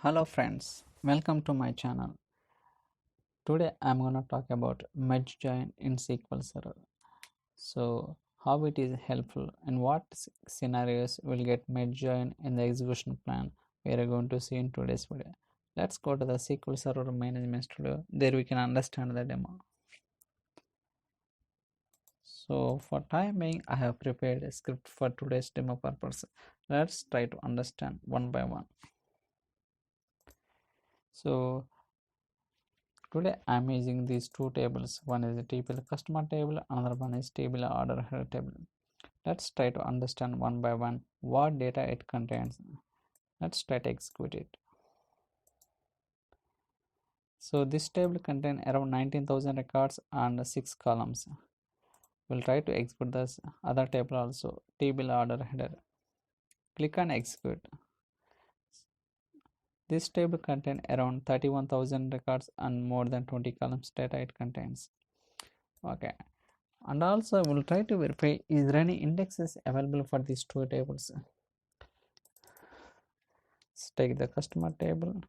Hello friends, welcome to my channel. Today I'm going to talk about merge join in SQL Server. So how it is helpful and what scenarios will get merge join in the execution plan we are going to see in today's video. Let's go to the SQL Server Management Studio. There we can understand the demo. So for time being, I have prepared a script for today's demo purpose. Let's try to understand one by one. So today I'm using these two tables. One is a table customer table, another one is table order header table. Let's try to understand one by one what data it contains. Let's try to execute it. So this table contains around 19,000 records and 6 columns. We'll try to execute this other table also, table order header. Click on execute. This table contains around 31,000 records and more than 20 columns data it contains. Okay, and also we'll try to verify is there any indexes available for these two tables. Let's take the customer table.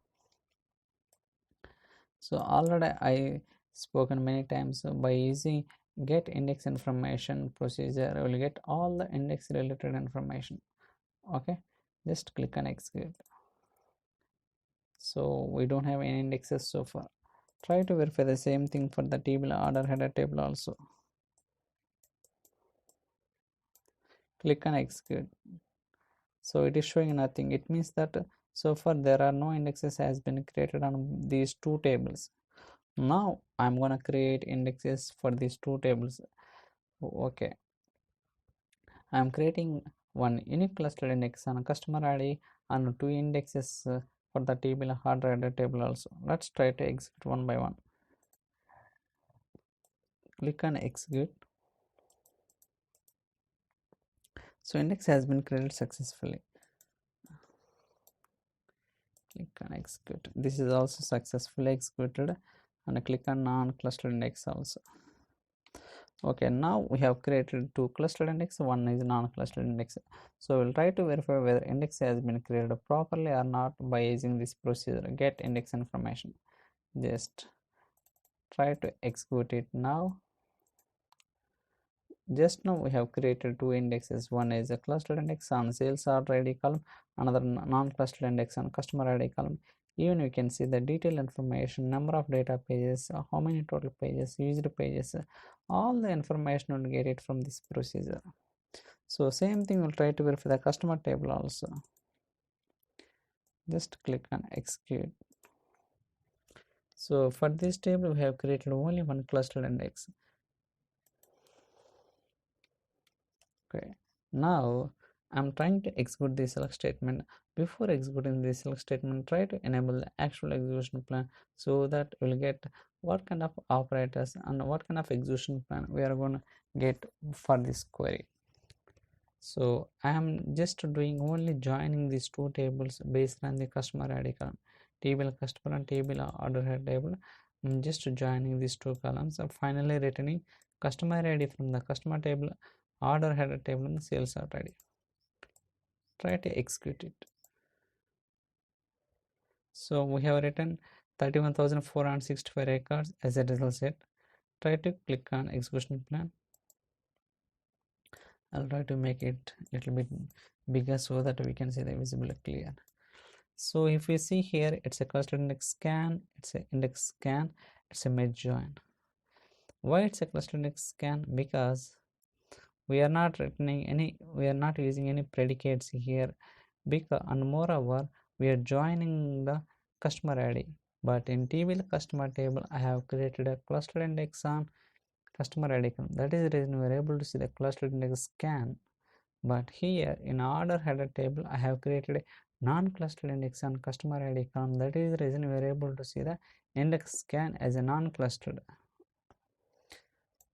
So already I spoken many times by using get index information procedure, I will get all the index related information. Okay, just click on execute. So we don't have any indexes so far. Try to verify the same thing for the table order header table also. Click on execute. So it is showing nothing. It means that so far there are no indexes has been created on these two tables. Now I'm gonna create indexes for these two tables. Okay, I'm creating one unique cluster index on customer ID and two indexes for the table order header table also. Let's try to execute one by one. Click on execute. So index has been created successfully. Click on execute. This is also successfully executed, and click on non-cluster index also. Okay, now we have created two clustered index, one is non-clustered index. So we'll try to verify whether index has been created properly or not by using this procedure get index information. Just try to execute it now. Just now we have created two indexes, one is a clustered index on sales order ID column, another non-clustered index on customer ID column. Even we can see the detailed information, number of data pages, how many total pages, used pages, all the information will get it from this procedure. So same thing we'll try to verify the customer table also. Just click on execute. So for this table we have created only one clustered index. Okay, now I'm trying to execute the select statement. Before executing the select statement, try to enable the actual execution plan so that we'll get what kind of operators and what kind of execution plan we are going to get for this query. So I am just doing only joining these two tables based on the customer ID column, table customer and table order header table. I'm just joining these two columns and finally returning customer ID from the customer table, order header table and sales order ID. Try to execute it. So we have written 31,465 records as a result set. Try to click on execution plan. I'll try to make it a little bit bigger so that we can see the visible clear. So if we see here, it's a cluster index scan, it's an index scan, it's a merge join. Why it's a cluster index scan? Because we are not using any predicates here, because and moreover we are joining the customer ID. But in table customer table I have created a cluster index on customer ID column. That is the reason we are able to see the cluster index scan. But here in order header table I have created a non-clustered index on customer ID column. That is the reason we are able to see the index scan as a non-clustered.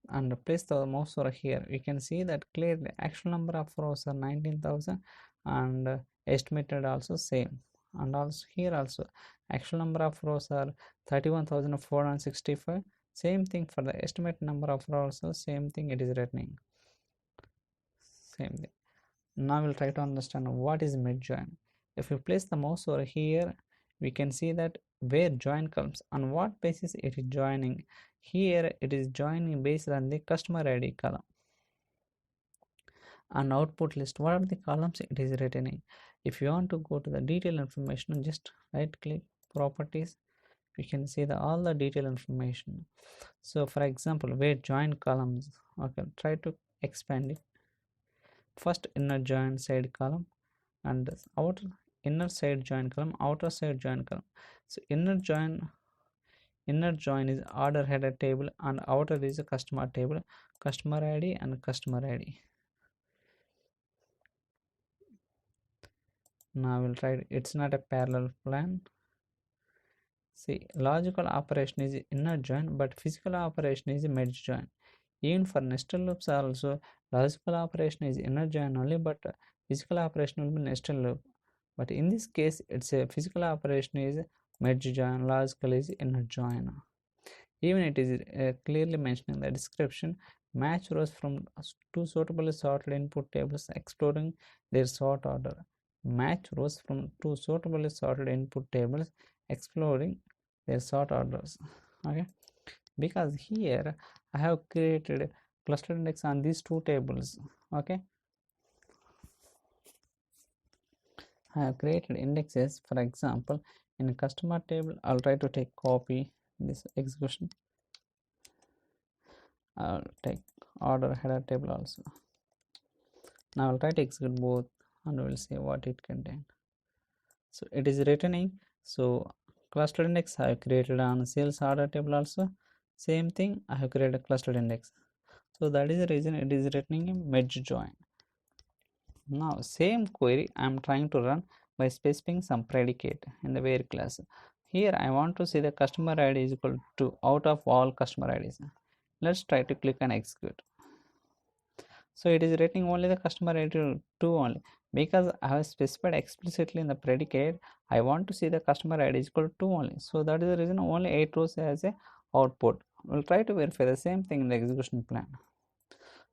And place the mouse over here, we can see that clearly actual number of rows are 19,000 and estimated also same. And also here also actual number of rows are 31,465. Same thing for the estimate number of rows, also same thing it is returning. Same thing. Now we'll try to understand what is merge join. If you place the mouse over here, we can see that where join comes, on what basis it is joining. Here it is joining based on the customer ID column. And output list, what are the columns it is returning. If you want to go to the detailed information, just right click properties, you can see all the detailed information. So for example, where join columns, okay, try to expand it. First inner join side column and outer inner side join column, outer side join column. So inner join is order header table and outer is a customer table, customer ID and customer ID. Now we'll try it. It's not a parallel plan. See, logical operation is inner join, but physical operation is merge join. Even for nested loops also, logical operation is inner join only, but physical operation will be nested loop. But in this case, it's a physical operation is merge join, logical is inner join. Even it is clearly mentioning the description, match rows from two suitably sorted input tables exploring their sort order. Match rows from two suitably sorted input tables exploring their sort orders. Okay, because here I have created cluster index on these two tables. Okay, I have created indexes. For example, in a customer table, I'll try to take copy this execution. I'll take order header table also. Now I'll try to execute both and we'll see what it contains. So it is returning. So cluster index I have created on sales order table also. Same thing, I have created a cluster index. So that is the reason it is returning a merge join. Now same query I am trying to run by specifying some predicate in the where class. Here I want to see the customer ID is equal to out of all customer IDs. Let's try to click and execute. So it is rating only the customer ID 2 only, because I have specified explicitly in the predicate I want to see the customer ID is equal to 2 only. So that is the reason only 8 rows as a output. We'll try to verify the same thing in the execution plan.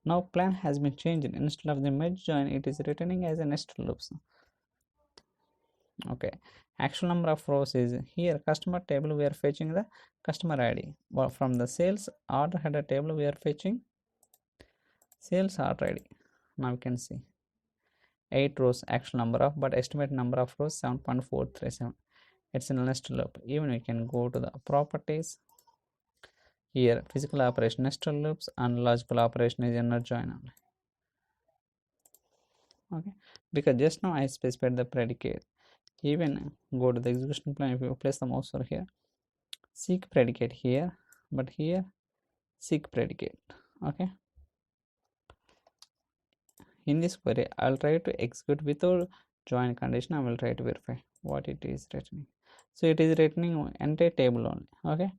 Now plan has been changed. Instead of the merge join, it is returning as a nested loops. Okay, actual number of rows is here customer table we are fetching the customer ID, but from the sales order header table we are fetching sales order ID. Now you can see 8 rows actual number of, but estimate number of rows 7.437. It's in a nested loop. Even we can go to the properties. Here physical operation nested loops and logical operation is inner join only. Okay, because just now I specified the predicate. Even go to the execution plan. If you place the mouse over here, seek predicate here, but here seek predicate. Okay, in this query I'll try to execute without join condition. I will try to verify what it is returning. So it is returning entire table only. Okay,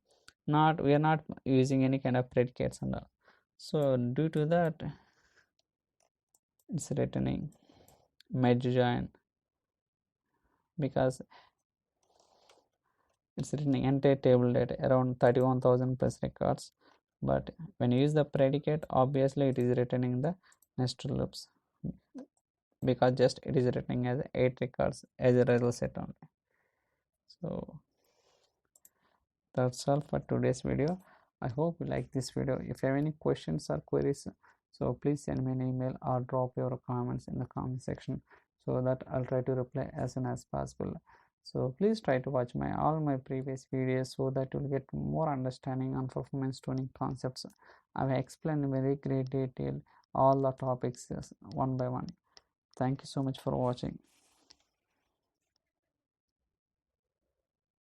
not we are not using any kind of predicates and all. So due to that it's returning merge join, because it's returning entire table data around 31,000 plus records. But when you use the predicate, obviously it is returning the nested loops, because just it is returning as 8 records as a result set only. So that's all for today's video. I hope you like this video. If you have any questions or queries, so please send me an email or drop your comments in the comment section, so that I'll try to reply as soon as possible. So please try to watch all my previous videos, so that you'll get more understanding on performance tuning concepts. I've explained in very great detail all the topics one by one. Thank you so much for watching.